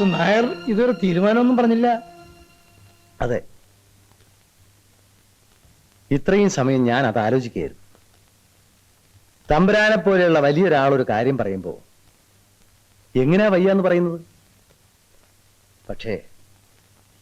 Mister Nair ഇതൊരു തീരുമാനമൊന്നും പറഞ്ഞില്ല. അതെ, ഇത്രയും സമയം ഞാൻ അത് ആലോചിക്കുകയായിരുന്നു. തമ്പുരാനെ പോലെയുള്ള വലിയൊരാളൊരു കാര്യം പറയുമ്പോ എങ്ങനെയാ വയ്യാന്ന് പറയുന്നത്? പക്ഷേ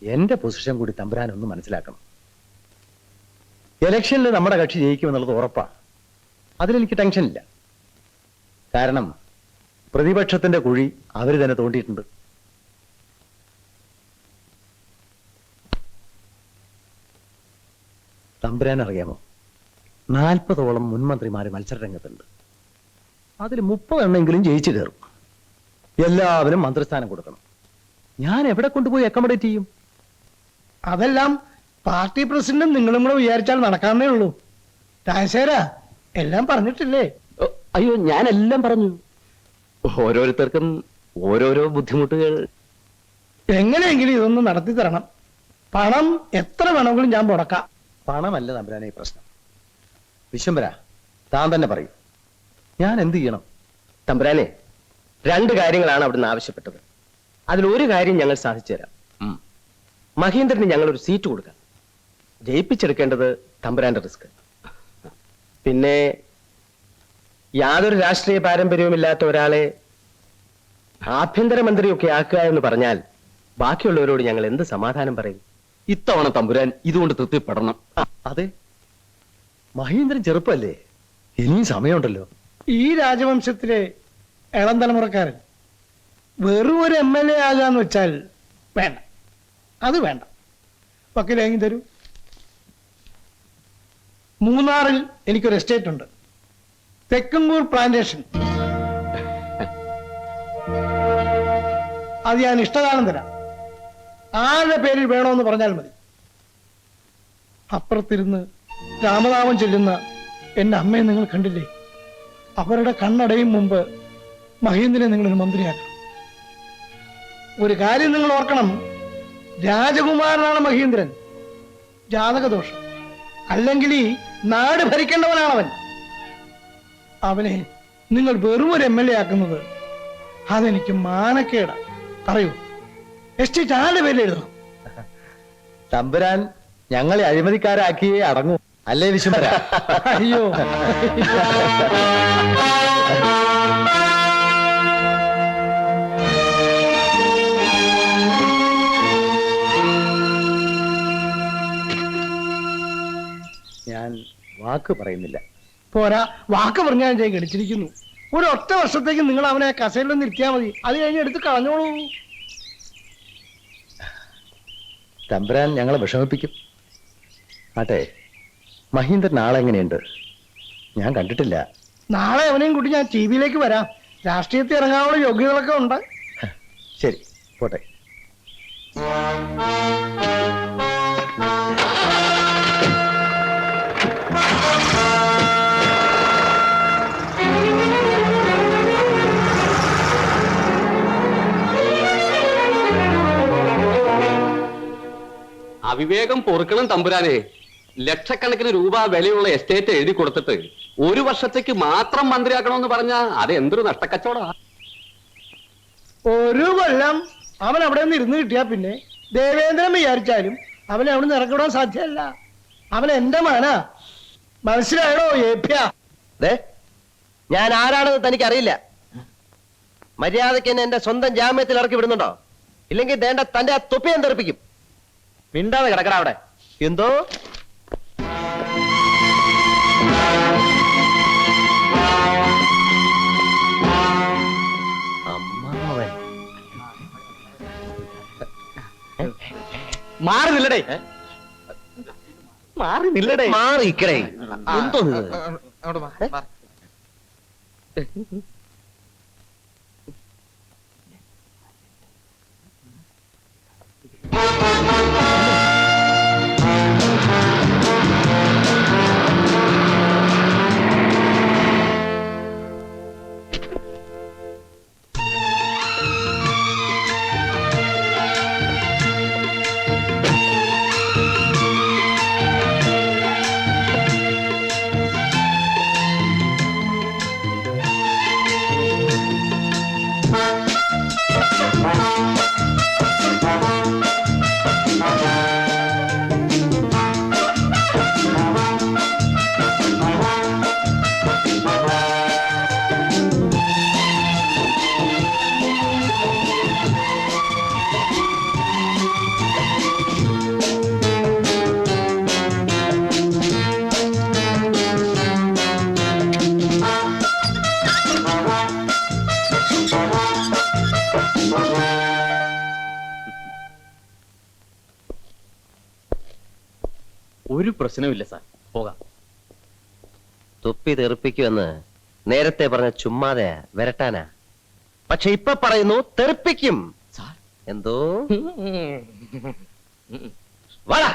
എന്റെ പൊസിഷൻ കൂടി തമ്പുരാൻ ഒന്ന് മനസ്സിലാക്കണം. ഇലക്ഷനിൽ നമ്മുടെ കക്ഷി ജയിക്കുമെന്നുള്ളത് ഉറപ്പാ. അതിലെനിക്ക് ടെൻഷനില്ല. കാരണം പ്രതിപക്ഷത്തിന്റെ കുഴി അവര് തന്നെ തോണ്ടിയിട്ടുണ്ട്. തമ്പുരാൻ അറിയാമോ, 40ഓളം മുൻമന്ത്രിമാര് മത്സരരംഗത്തുണ്ട്. അതിൽ 30 എണ്ണെങ്കിലും ജയിച്ചു കയറും. എല്ലാവരും മന്ത്രിസ്ഥാനം കൊടുക്കണം. ഞാൻ എവിടെ കൊണ്ടുപോയി അക്കോമഡേറ്റ് ചെയ്യും? അതെല്ലാം പാർട്ടി പ്രസിഡന്റും നിങ്ങളും കൂടെ വിചാരിച്ചാൽ നടക്കാന്നേ ഉള്ളൂ. രാജശേഖരാ, എല്ലാം പറഞ്ഞിട്ടില്ലേ? അയ്യോ, ഞാനെല്ലാം പറഞ്ഞു. ഓരോരുത്തർക്കും ഓരോരോ ബുദ്ധിമുട്ടുകൾ. എങ്ങനെയെങ്കിലും ഇതൊന്ന് നടത്തി തരണം. പണം എത്ര വേണമെങ്കിലും ഞാൻ മുടക്കാം. പണമല്ല തമ്പുരാനെ ഈ പ്രശ്നം. വിശ്വംഭര, താൻ തന്നെ പറയൂ, ഞാൻ എന്ത് ചെയ്യണം? തമ്പുരാനെ, 2 കാര്യങ്ങളാണ് അവിടുന്ന് ആവശ്യപ്പെട്ടത്. അതിലൊരു കാര്യം ഞങ്ങൾ സാധിച്ചു തരാം. മഹേന്ദ്രന് ഞങ്ങളൊരു സീറ്റ് കൊടുക്കാം. ജയിപ്പിച്ചെടുക്കേണ്ടത് തമ്പുരാന്റെ റിസ്ക്. പിന്നെ യാതൊരു രാഷ്ട്രീയ പാരമ്പര്യവുമില്ലാത്ത ഒരാളെ ആഭ്യന്തരമന്ത്രിയൊക്കെ ആക്കുക എന്ന് പറഞ്ഞാൽ ബാക്കിയുള്ളവരോട് ഞങ്ങൾ എന്ത് സമാധാനം പറയും? ഇത്തവണ തമ്പുരാൻ ഇതുകൊണ്ട് തൃപ്തിപ്പെടണം. അതെ, മഹേന്ദ്രൻ ചെറുപ്പല്ലേ, ഇനിയും സമയമുണ്ടല്ലോ. ഈ രാജവംശത്തിലെ ഇളം തലമുറക്കാരൻ വെറും ഒരു MLA ആകാന്ന് വെച്ചാൽ വേണ്ട, അത് വേണ്ട. വക്കീലേങ്ങി തരൂ. മൂന്നാറിൽ എനിക്കൊരു എസ്റ്റേറ്റ് ഉണ്ട്, തെക്കുംകൂർ പ്ലാന്റേഷൻ. അത് ഞാൻ ഇഷ്ടദാനം തരാം. ആരുടെ പേരിൽ വേണമെന്ന് പറഞ്ഞാൽ മതി. അപ്പുറത്തിരുന്ന് രാമനാമം ചൊല്ലുന്ന എന്റെ അമ്മയെ നിങ്ങൾ കണ്ടില്ലേ? അവരുടെ കണ്ണടയും മുമ്പ് മഹേന്ദ്രനെ നിങ്ങളൊരു മന്ത്രിയാക്കണം. ഒരു കാര്യം നിങ്ങൾ ഓർക്കണം, രാജകുമാരനാണ് മഹേന്ദ്രൻ. ജാതകദോഷം, അല്ലെങ്കിൽ ഈ നാട് ഭരിക്കേണ്ടവനാണവൻ. അവനെ നിങ്ങൾ വെറും ഒരു MLA ആക്കുന്നത് അതെനിക്ക് മാനക്കേടാ. പറയൂ, എസ്റ്റേറ്റ് ആരുടെ പേരിൽ എഴുതണം? തമ്പുരാൻ ഞങ്ങളെ അഴിമതിക്കാരാക്കിയേ അടങ്ങൂ, അല്ലേ വിശ്വംഭര? അയ്യോ, ഞാൻ വാക്ക് പറയുന്നില്ല. പോരാ, വാക്ക് പറഞ്ഞാൽ ഞാൻ ഗണിച്ചിരിക്കുന്നു. ഒരു ഒറ്റ വർഷത്തേക്ക് നിങ്ങൾ അവനെ കസേരയിലൊന്ന് ഇരുത്തിയാൽ മതി. അത് കഴിഞ്ഞ് എടുത്ത് കളഞ്ഞോളൂ. തമ്പുരാൻ ഞങ്ങളെ വിഷമിപ്പിക്കും. ആട്ടെ, മഹീന്ദ്രൻ ആളെങ്ങനെയുണ്ട്? ഞാൻ കണ്ടിട്ടില്ല. നാളെ അവനെയും കൂട്ടി ഞാൻ TV-യിലേക്ക് വരാം. രാഷ്ട്രീയത്തിൽ ഇറങ്ങാനുള്ള യോഗ്യതകളൊക്കെ ഉണ്ട്. ശരി, പോട്ടെ. അവിവേകം പൊറുക്കണം തമ്പുരാനെ. ലക്ഷക്കണക്കിന് രൂപ വിലയുള്ള എസ്റ്റേറ്റ് എഴുതി കൊടുത്തിട്ട് 1 വർഷത്തേക്ക് മാത്രം മന്ത്രിയാക്കണമെന്ന് പറഞ്ഞാ അത് എന്തൊരു നഷ്ടക്കച്ചവടാ. 1 കൊല്ലം അവൻ അവിടെ നിന്ന് ഇരുന്ന് കിട്ടിയാ പിന്നെ ദേവേന്ദ്രൻ വിചാരിച്ചാലും അവനെ അവിടെ നിന്ന് ഇറക്കിവിടാൻ സാധ്യമല്ല. അവൻ എന്റെ മകനാ. മനസ്സിലായോ ഏപ്യ? ഞാൻ ആരാണെന്ന് തനിക്ക് അറിയില്ല. മര്യാദയ്ക്ക് എന്നെ എന്റെ സ്വന്തം ജാമ്യത്തിൽ ഇറക്കി വിടുന്നുണ്ടോ? ഇല്ലെങ്കിൽ ദേണ്ട തന്റെ ആ തൊപ്പി ഞാൻ തെറിപ്പിക്കും. മിണ്ടാതെ കിടക്കട അവിടെ. എന്തോ അമ്മാവൻ മാറി നില്ലടേ, മാറി നില്ലടേ, മാറി ഇക്കടേ. എന്തോ പ്രശ്നവുമില്ല സാർ, പോകാം. തുപ്പി തെറിപ്പിക്കുമെന്ന് നേരത്തെ പറഞ്ഞ ചുമ്മാതെ വരട്ടാനാ. പക്ഷെ ഇപ്പൊ പറയുന്നു തെറിപ്പിക്കും. സാർ, എന്തോ വാടാ.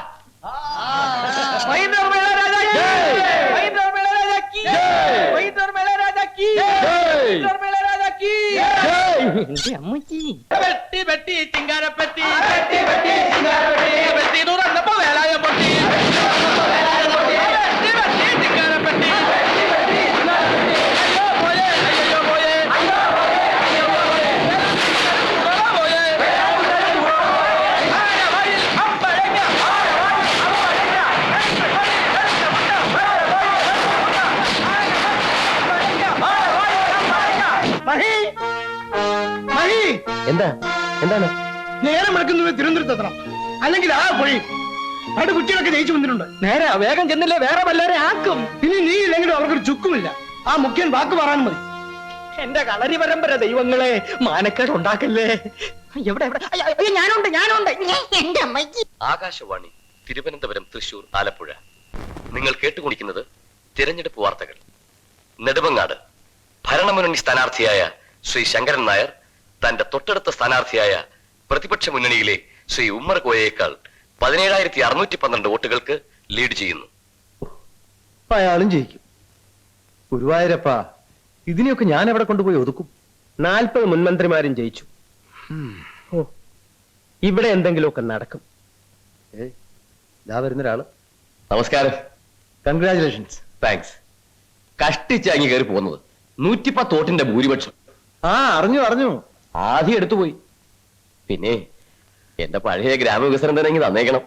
എന്റെ അമ്മച്ചി. മഹി മഹി എന്താ എന്താണ്? നേരം എടുക്കുന്നത് തിരുവനന്തപുരത്ത് എത്തണം, അല്ലെങ്കിൽ ആ പൊഴി അവിടെ കുട്ടികളൊക്കെ ജയിച്ചു വന്നിട്ടുണ്ട്. നേരെ വേഗം ചെന്നില്ലേ വേറെ വല്ലവരെ ആക്കും. ഇനി നീ ഇല്ലെങ്കിലും അവർക്കൊരു ചുക്കുമില്ല. ആ മുഖ്യൻ വാക്ക് പറയാൻ മതി. എന്റെ കളരി പരമ്പര ദൈവങ്ങളെ, മാനക്കേട് ഉണ്ടാക്കല്ലേ. എവിടെ എവിടെ? അയ്യോ, ഞാനുണ്ട്. എന്റെ അമ്മച്ചി. ആകാശവാണി തിരുവനന്തപുരം, തൃശൂർ, ആലപ്പുഴ. നിങ്ങൾ കേട്ടുകൊണ്ടിരിക്കുന്നത് തിരഞ്ഞെടുപ്പ് വാർത്തകൾ. നെടുമങ്ങാട് ഭരണമുന്നണി സ്ഥാനാർത്ഥിയായ ശ്രീ ശങ്കരൻ നായർ തന്റെ തൊട്ടടുത്ത സ്ഥാനാർത്ഥിയായ പ്രതിപക്ഷ മുന്നണിയിലെ ശ്രീ ഉമ്മർ കോയയേക്കാൾ 17,612 വോട്ടുകൾക്ക് ലീഡ് ചെയ്യുന്നു. അയാളും ജയിക്കും. ഗുരുവായൂരപ്പ, ഇതിനെയൊക്കെ ഞാൻ എവിടെ കൊണ്ടുപോയി ഒതുക്കും? 40 മുൻമന്ത്രിമാരും ജയിച്ചു. ഇവിടെ എന്തെങ്കിലുമൊക്കെ നടക്കും. ഇതാ വരുന്നൊരാള്. നമസ്കാരം. കൺഗ്രാചുലേഷൻസ്. താങ്ക്സ്. കഷ്ടിച്ചാങ്ങി കയറി പോകുന്നത് 110 വോട്ടിന്റെ ഭൂരിപക്ഷം. ആ, അറിഞ്ഞു. ആദ്യം എടുത്തുപോയി. പിന്നെ എന്റെ പഴയ ഗ്രാമവികസനം തന്നെ ഇങ്ങ് തന്നേക്കണം.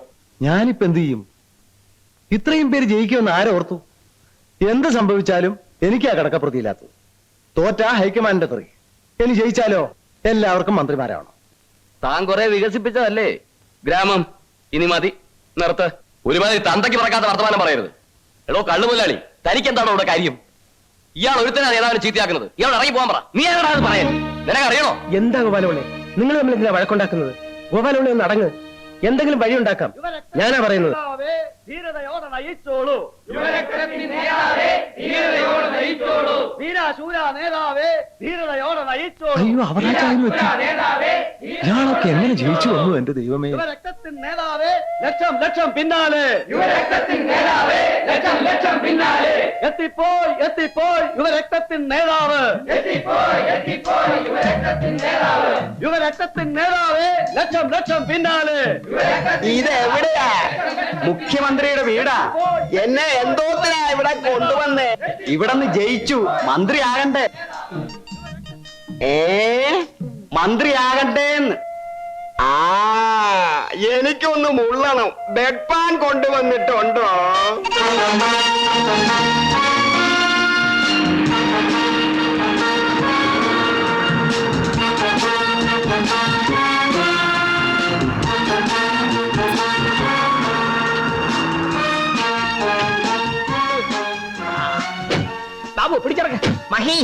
ഞാനിപ്പോ എന്ത് ചെയ്യും? ഇത്രയും പേര് ജയിക്കുമെന്ന് ആരോർത്തു? എന്ത് സംഭവിച്ചാലും എനിക്കാ കടക്കപ്രതിയില്ലാത്തത്. തോറ്റാ ഹൈക്കമാൻഡിന്റെ തെറി. ഇനി ജയിച്ചാലോ എല്ലാവർക്കും മന്ത്രിമാരാവണം. താൻ കുറെ വികസിപ്പിച്ചതല്ലേ ഗ്രാമം. ഇനി മതി, നിർത്ത്. ഒരുമാതിരി തന്തയ്ക്ക് പറക്കാത്ത വർത്തമാനം പറയരുത്. എടോ കള്ളുമുല്ലാളി, തനിക്കെന്താണോ ഇവിടെ കാര്യം? ഇയാൾ ഒരുത്തനാ നേതാവിനെ ചീത്തയാക്കുന്നത്. ഇയാൾ ഇറങ്ങി പോകാൻ പറ. നീ എങ്ങടാ അത് പറയാൻ? നിനക്കറിയണോ? എന്താ ഗോപാലപിള്ളേ, നിങ്ങൾ തമ്മിൽ എന്തിനാ വഴക്കുണ്ടാക്കുന്നത്? ഗോപാലപിള്ളേ ഒന്ന് അടങ്ങ്, എന്തെങ്കിലും വഴി ഉണ്ടാക്കാം. ഞാനാ പറയുന്നത്. ധീരതയോടെ നയിച്ചോളൂ. വീരാശൂര നേതാവേ, ധീരതയോടെ നയിച്ചോളൂ. അയ്യോ, അവരാച്ചായിരുന്നു എത്തി. ഇയാളൊക്കെ എങ്ങനെ ജയിച്ചു വന്നു എന്റെ ദൈവമേ. യുവരക്തത്തിൻ നേതാവേ, ലക്ഷം ലക്ഷം പിന്നാലെ. എത്തിപ്പോയി യുവരക്തത്തിൻ നേതാവ്. യുവരക്തത്തിൻ നേതാവേ, ലക്ഷം ലക്ഷം പിന്നാലെ. ഇത് എവിടെയാ? മുഖ്യമന്ത്രിയുടെ വീടാ. എന്നെ എന്തോത്തിനാ ഇവിടെ കൊണ്ടുവന്നേ? ഇവിടെന്ന് ജയിച്ചു, മന്ത്രിയാകണ്ടേ? മന്ത്രിയാകണ്ടേന്ന്. ആ, എനിക്കൊന്ന് മുള്ളണം. ബെഡ് പാൻ കൊണ്ടുവന്നിട്ടുണ്ടോ? ബാബു പിടിച്ചിറങ്ങ. മഹി,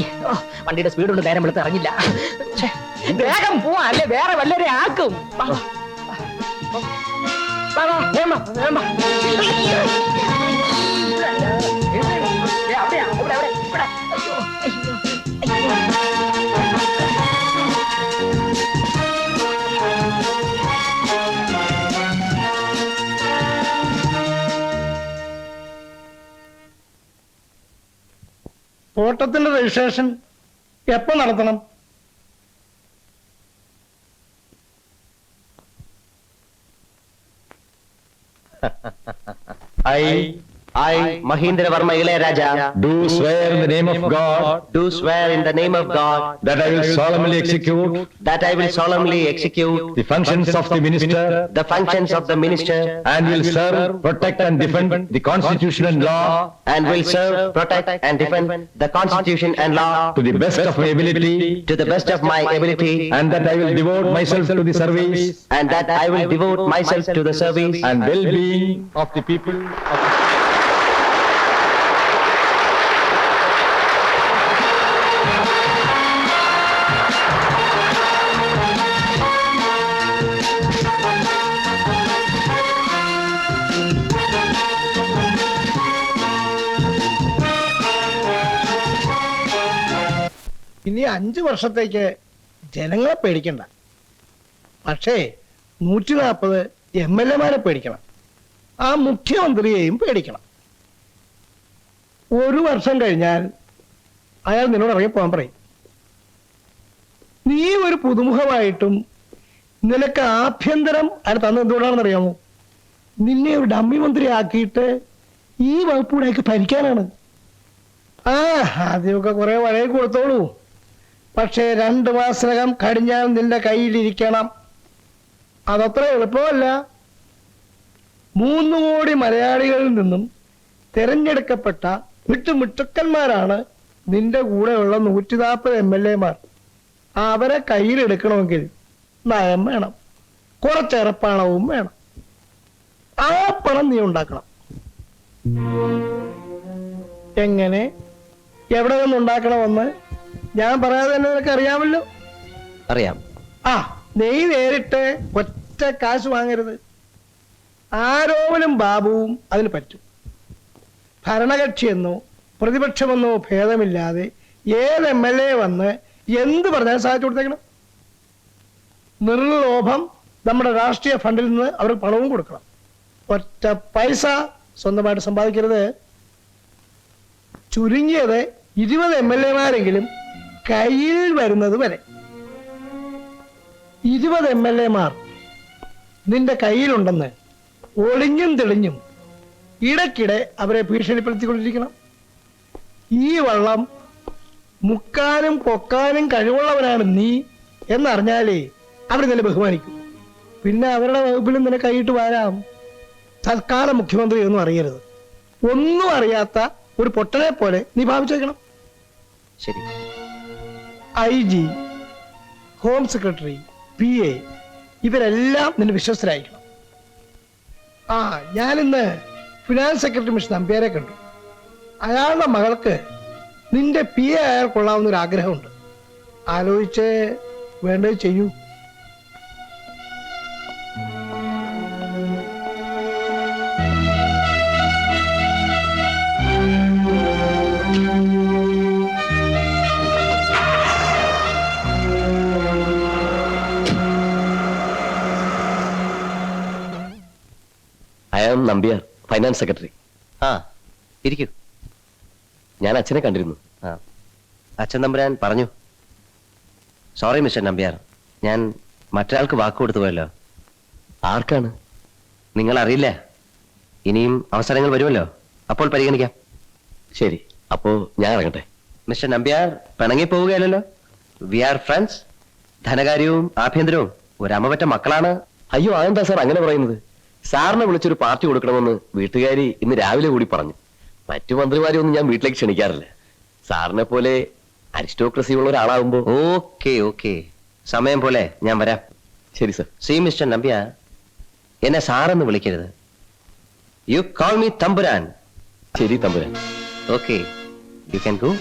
വണ്ടിയുടെ സ്പീഡ് കൊണ്ട് നേരം വെളുത്ത് ഇറങ്ങില്ല. വേഗം പോവാ, അല്ലേ വേറെ വല്ലവരെ ആക്കും. ഓട്ടത്തിന്റെ രജിസ്ട്രേഷൻ എപ്പോ നടത്തണം? I, Mahindra Varma Ilayaraja, Do swear in the name of God do swear in the name of God that I will solemnly execute that I will solemnly execute the functions of the minister the functions of the minister and will serve, protect and defend the Constitution and law and will serve, protect and defend the Constitution and law to the best of my ability, to the best of my ability, and that I will devote myself to the service and that I will devote myself to the service and well-being of the people of ഇനി 5 വർഷത്തേക്ക് ജനങ്ങളെ പേടിക്കണ്ട. പക്ഷേ 140 MLA-മാരെ പേടിക്കണം. ആ മുഖ്യമന്ത്രിയെയും പേടിക്കണം. 1 വർഷം കഴിഞ്ഞാൽ അയാൾ നിന്നോട് ഇറങ്ങി പോകാൻ പറയും. നീ ഒരു പുതുമുഖമായിട്ടും നിനക്ക് ആഭ്യന്തരം അയാൾ തന്നത് എന്തുകൊണ്ടാണെന്ന് അറിയാമോ? നിന്നെ ഒരു ഡമ്മി മന്ത്രി ആക്കിയിട്ട് ഈ വകുപ്പൂടെയൊക്കെ ഭരിക്കാനാണ്. ആദ്യമൊക്കെ കുറെ വഴയെ കൊടുത്തോളൂ. പക്ഷേ 2 മാസത്തിനകം കടിഞ്ഞാൽ നിന്റെ കയ്യിലിരിക്കണം. അതത്ര എളുപ്പമല്ല. 3 കോടി മലയാളികളിൽ നിന്നും തിരഞ്ഞെടുക്കപ്പെട്ട മിട്ടുക്കന്മാരാണ് നിന്റെ കൂടെയുള്ള 140 MLA-മാർ. അവരെ കയ്യിലെടുക്കണമെങ്കിൽ നയം വേണം, കുറച്ചിറപ്പണവും വേണം. ആ പണം നീ ഉണ്ടാക്കണം. എങ്ങനെ, എവിടെ നിന്നുണ്ടാക്കണമെന്ന് ഞാൻ പറയാതെ തന്നെ നിനക്ക് അറിയാമല്ലോ. അറിയാം. നീ നേരിട്ട് ഒറ്റ കാശ് വാങ്ങരുത്. ആരോപലും ബാബുവും അതിന് പറ്റും. ഭരണകക്ഷിയെന്നോ പ്രതിപക്ഷമെന്നോ ഭേദമില്ലാതെ ഏത് MLA വന്ന് എന്ത് പറഞ്ഞാലും സാധിച്ചു കൊടുത്തേക്കണം. നിർലോഭം നമ്മുടെ രാഷ്ട്രീയ ഫണ്ടിൽ നിന്ന് അവർക്ക് പണവും കൊടുക്കണം. ഒറ്റ പൈസ സ്വന്തമായിട്ട് സമ്പാദിക്കരുത്. ചുരുങ്ങിയത് 20 MLA-മാരെങ്കിലും കയ്യിൽ വരുന്നത് വരെ. 20 MLA-മാർ നിന്റെ കയ്യിലുണ്ടെന്ന് ഒളിഞ്ഞും തെളിഞ്ഞും ഇടയ്ക്കിടെ അവരെ ഭീഷണിപ്പെടുത്തിക്കൊണ്ടിരിക്കണം. ഈ വള്ളം മുക്കാനും പൊക്കാനും കഴിവുള്ളവനാണ് നീ എന്നറിഞ്ഞാലേ അവർ നിന്നെ ബഹുമാനിക്കും. പിന്നെ അവരുടെ വകുപ്പിലും നിന്നെ കൈയിട്ട് വരാം. തൽക്കാലം മുഖ്യമന്ത്രി ഒന്നും അറിയരുത്. ഒന്നും അറിയാത്ത ഒരു പൊട്ടനെ പോലെ നീ ഭാവിച്ചേക്കണം. ശരി. IG, ഹോം സെക്രട്ടറി, PA ഇവരെല്ലാം നിന്റെ വിശ്വസ്തരായിരിക്കണം. ഞാനിന്ന് ഫിനാൻസ് സെക്രട്ടറി മിസ്റ്റർ നമ്പ്യാരെ കണ്ടു. അയാളുടെ മകൾക്ക് നിന്റെ PA ആയാൽ കൊള്ളാവുന്ന ഒരു ആഗ്രഹമുണ്ട്. ആലോചിച്ച് വേണ്ടത് ചെയ്യൂ. I am Nambiar, finance secretary. ഇരിക്കൂ. ഞാൻ അച്ഛനെ കണ്ടിരുന്നു. അച്ഛൻ തമ്പുരാൻ പറഞ്ഞു. സോറി മിസ്റ്റർ നമ്പ്യാർ, ഞാൻ മറ്റൊരാൾക്ക് വാക്ക് കൊടുത്തു പോയല്ലോ. ആർക്കാണ്? നിങ്ങൾ അറിയില്ല. ഇനിയും അവസരങ്ങൾ വരുമല്ലോ, അപ്പോൾ പരിഗണിക്കാം. ശരി, അപ്പോ ഞാൻ ഇറങ്ങട്ടെ. മിസ്റ്റർ നമ്പ്യാർ പിണങ്ങി പോവുകയല്ലോ. We are friends. ധനകാര്യവും ആഭ്യന്തരവും ഒരമ്മപറ്റ മക്കളാണ്. അയ്യോ, അതെന്താ സാർ അങ്ങനെ പറയുന്നത്? സാറിനെ വിളിച്ചൊരു പാർട്ടി കൊടുക്കണമെന്ന് വീട്ടുകാരി ഇന്ന് രാവിലെ കൂടി പറഞ്ഞു. മറ്റു മന്ത്രിമാരെ ഒന്നും ഞാൻ വീട്ടിലേക്ക് ക്ഷണിക്കാറില്ല. സാറിനെ പോലെ അരിസ്റ്റോക്രസി ഉള്ള ഒരാളാകുമ്പോ. ഓക്കെ, സമയം പോലെ ഞാൻ വരാം. ശരി സർ. സി മിസ്റ്റർ നമ്പ്യാർ, എന്നെ സാറെന്ന് വിളിക്കരുത്. യു കോൾ മീ തമ്പുരാൻ. ശരി തമ്പുരാൻ. Okay, you can go.